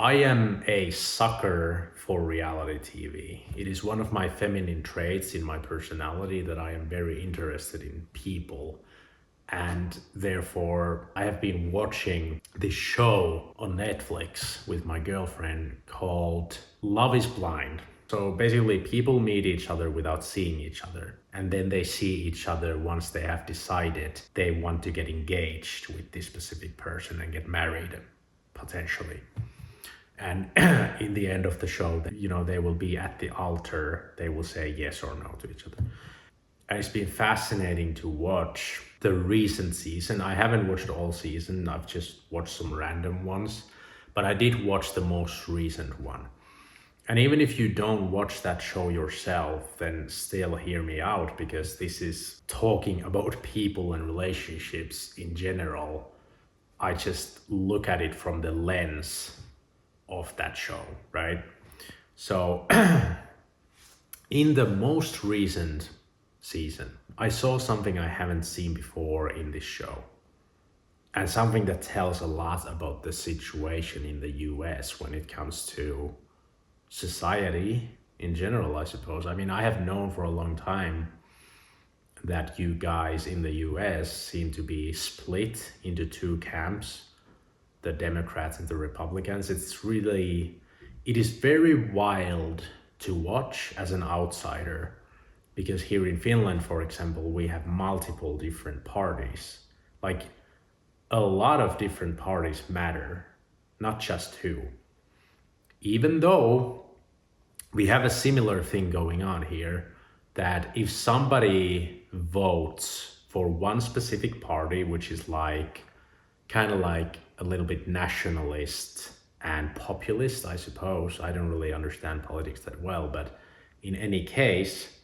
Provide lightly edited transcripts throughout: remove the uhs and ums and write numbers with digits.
I am a sucker for reality TV. It is one of my feminine traits in my personality that I am very interested in people. And therefore, I have been watching this show on Netflix with my girlfriend called Love is Blind. So basically, people meet each other without seeing each other. And then they see each other once they have decided they want to get engaged with this specific person and get married, potentially. And in the end of the show, they will be at the altar. They will say yes or no to each other. And it's been fascinating to watch the recent season. I haven't watched all season. I've just watched some random ones, but I did watch the most recent one. And even if you don't watch that show yourself, then still hear me out, because this is talking about people and relationships in general. I just look at it from the lens of that show, right? So in the most recent season, I saw something I haven't seen before in this show, and something that tells a lot about the situation in the US when it comes to society in general, I suppose. I mean, I have known for a long time that you guys in the US seem to be split into two camps, the Democrats and the Republicans. It is very wild to watch as an outsider, because here in Finland, for example, we have multiple different parties. Like, a lot of different parties matter, not just two. Even though we have a similar thing going on here, that if somebody votes for one specific party, which is kind of like a little bit nationalist and populist, I suppose. I don't really understand politics that well, but in any case,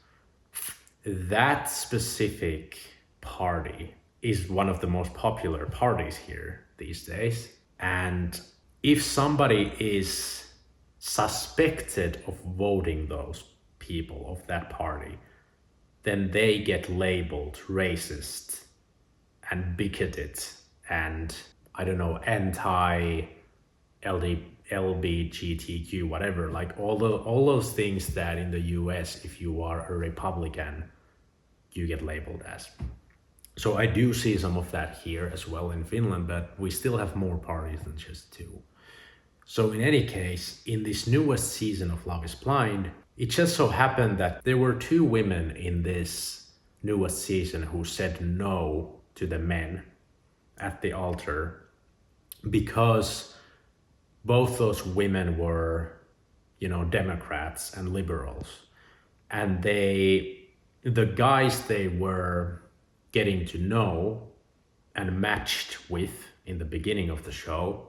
that specific party is one of the most popular parties here these days. And if somebody is suspected of voting those people of that party, then they get labeled racist and bigoted and, I don't know, LGBTQ, whatever, like all those things that in the US, if you are a Republican, you get labeled as. So I do see some of that here as well in Finland, but we still have more parties than just two. So in any case, in this newest season of Love is Blind, it just so happened that there were two women in this newest season who said no to the men at the altar, because both those women were, Democrats and liberals. And the guys they were getting to know and matched with in the beginning of the show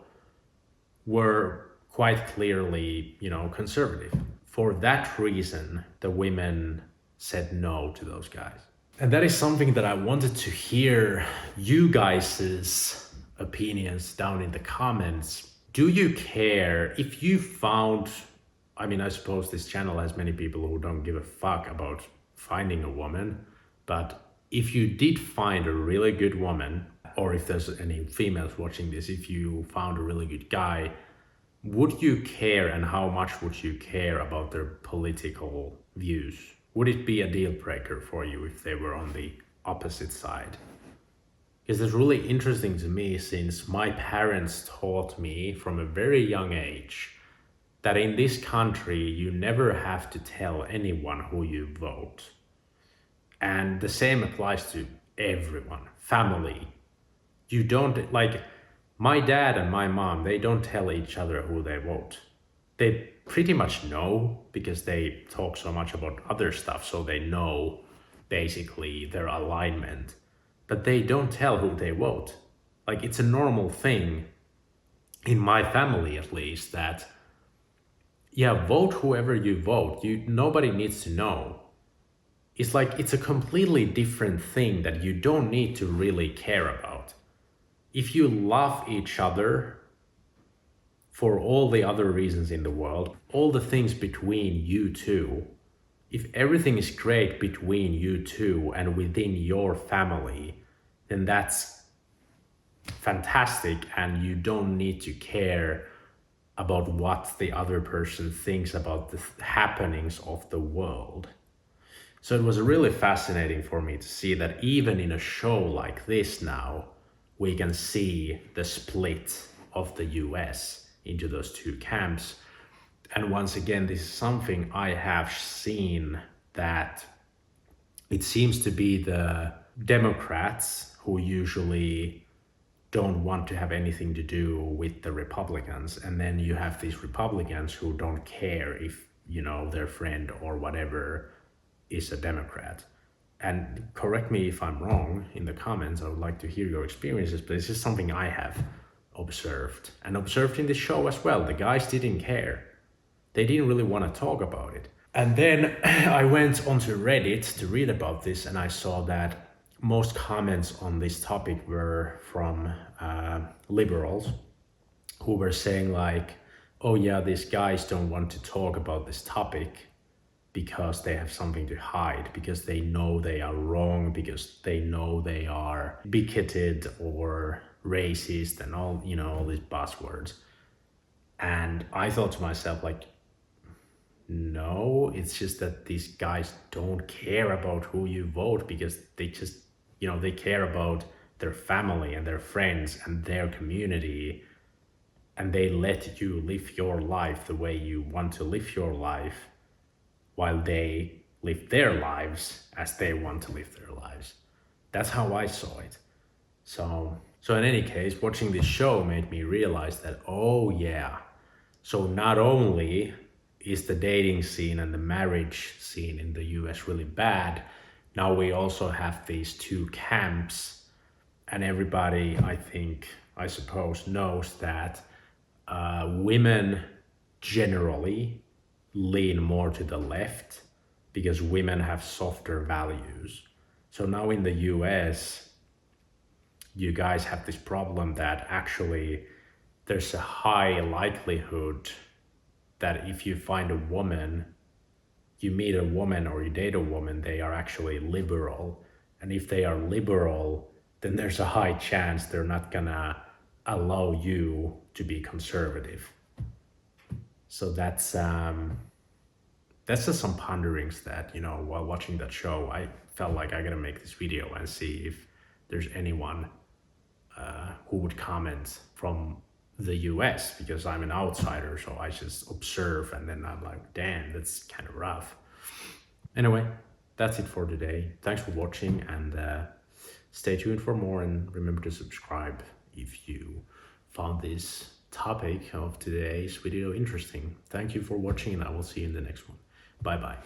were quite clearly, conservative. For that reason, the women said no to those guys. And that is something that I wanted to hear you guys' opinions down in the comments. Do you care if you found, I suppose this channel has many people who don't give a fuck about finding a woman, but if you did find a really good woman, or if there's any females watching this, if you found a really good guy, would you care, and how much would you care about their political views? Would it be a deal breaker for you if they were on the opposite side? Because it's really interesting to me, since my parents taught me from a very young age that in this country you never have to tell anyone who you vote. And the same applies to everyone. Family. You don't, my dad and my mom, they don't tell each other who they vote. They pretty much know, because they talk so much about other stuff, so they know basically their alignment. But they don't tell who they vote. It's a normal thing, in my family at least, that, vote whoever you vote. Nobody needs to know. It's a completely different thing that you don't need to really care about. If you love each other for all the other reasons in the world, all the things between you two, if everything is great between you two and within your family, then that's fantastic, and you don't need to care about what the other person thinks about the happenings of the world. So it was really fascinating for me to see that even in a show like this now, we can see the split of the US into those two camps. And once again, this is something I have seen, that it seems to be the Democrats who usually don't want to have anything to do with the Republicans. And then you have these Republicans who don't care if, their friend or whatever is a Democrat. And correct me if I'm wrong in the comments. I would like to hear your experiences, but this is something I have observed and observed in the show as well. The guys didn't care. They didn't really want to talk about it. And then I went onto Reddit to read about this, and I saw that most comments on this topic were from liberals who were saying like, oh yeah, these guys don't want to talk about this topic because they have something to hide, because they know they are wrong, because they know they are bigoted or racist and all, all these buzzwords. And I thought to myself, like, no, it's just that these guys don't care about who you vote, because they just, they care about their family and their friends and their community, and they let you live your life the way you want to live your life, while they live their lives as they want to live their lives. That's how I saw it. So in any case, watching this show made me realize that, oh yeah, so not only is the dating scene and the marriage scene in the US really bad, now we also have these two camps, and everybody, I suppose, knows that women generally lean more to the left because women have softer values. So now in the US, you guys have this problem that actually there's a high likelihood that if you find a woman, you meet a woman or you date a woman, they are actually liberal. And if they are liberal, then there's a high chance they're not gonna allow you to be conservative. So that's just some ponderings that, while watching that show, I felt like I gotta make this video and see if there's anyone who would comment from the US, because I'm an outsider, so I just observe and then I'm like, damn, that's kind of rough. Anyway, that's it for today. Thanks for watching, and stay tuned for more, and remember to subscribe if you found this topic of today's video interesting. Thank you for watching, and I will see you in the next one. Bye bye.